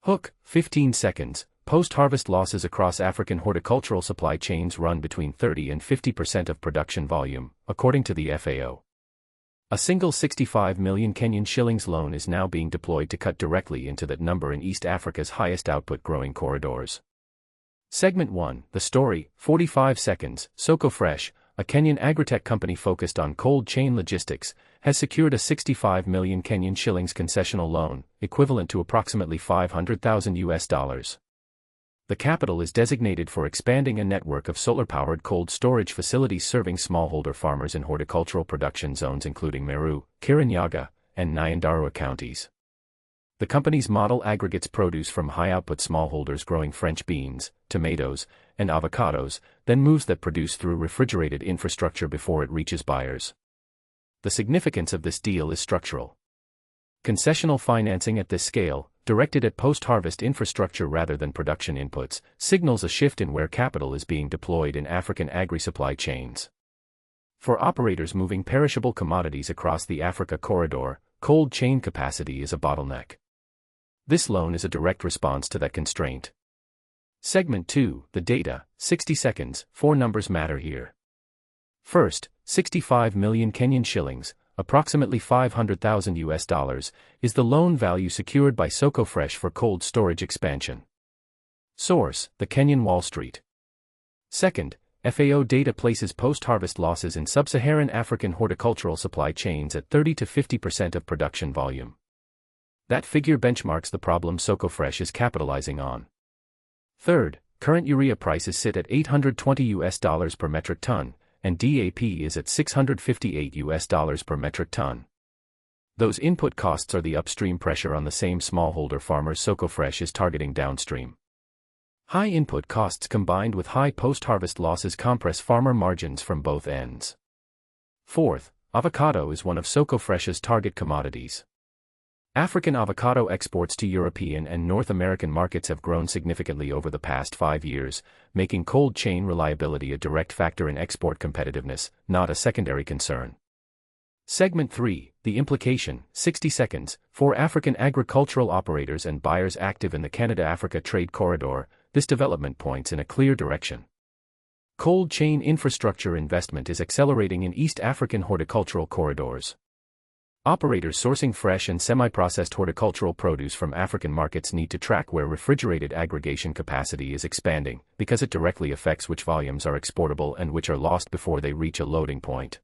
Hook, 15 seconds. Post-harvest losses across African horticultural supply chains run between 30 and 50% of production volume, according to the FAO. A single 65 million Kenyan shillings loan is now being deployed to cut directly into that number in East Africa's highest output growing corridors. Segment 1, The Story, 45 seconds. SokoFresh, a Kenyan Agritech company focused on cold chain logistics, has secured a 65 million Kenyan shillings concessional loan, equivalent to approximately $500,000. The capital is designated for expanding a network of solar-powered cold storage facilities serving smallholder farmers in horticultural production zones including Meru, Kirinyaga, and Nyandarua counties. The company's model aggregates produce from high-output smallholders growing French beans, tomatoes, and avocados, then moves that produce through refrigerated infrastructure before it reaches buyers. The significance of this deal is structural. Concessional financing at this scale, directed at post-harvest infrastructure rather than production inputs, signals a shift in where capital is being deployed in African agri-supply chains. For operators moving perishable commodities across the Africa corridor, cold chain capacity is a bottleneck. This loan is a direct response to that constraint. Segment 2, The Data, 60 seconds, 4 numbers matter here. First, 65 million Kenyan shillings, approximately $500,000, is the loan value secured by SokoFresh for cold storage expansion. Source, the Kenyan Wall Street. Second, FAO data places post-harvest losses in sub-Saharan African horticultural supply chains at 30 to 50% of production volume. That figure benchmarks the problem SokoFresh is capitalizing on. Third, current urea prices sit at $820 per metric ton, and DAP is at $658 per metric ton. Those input costs are the upstream pressure on the same smallholder farmers SokoFresh is targeting downstream. High input costs combined with high post-harvest losses compress farmer margins from both ends. Fourth, avocado is one of SokoFresh's target commodities. African avocado exports to European and North American markets have grown significantly over the past 5 years, making cold chain reliability a direct factor in export competitiveness, not a secondary concern. Segment 3, The Implication, 60 seconds. For African agricultural operators and buyers active in the Canada-Africa trade corridor, this development points in a clear direction. Cold chain infrastructure investment is accelerating in East African horticultural corridors. Operators sourcing fresh and semi-processed horticultural produce from African markets need to track where refrigerated aggregation capacity is expanding, because it directly affects which volumes are exportable and which are lost before they reach a loading point.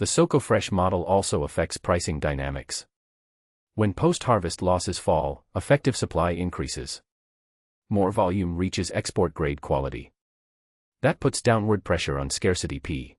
The SokoFresh model also affects pricing dynamics. When post-harvest losses fall, effective supply increases. More volume reaches export-grade quality. That puts downward pressure on scarcity P.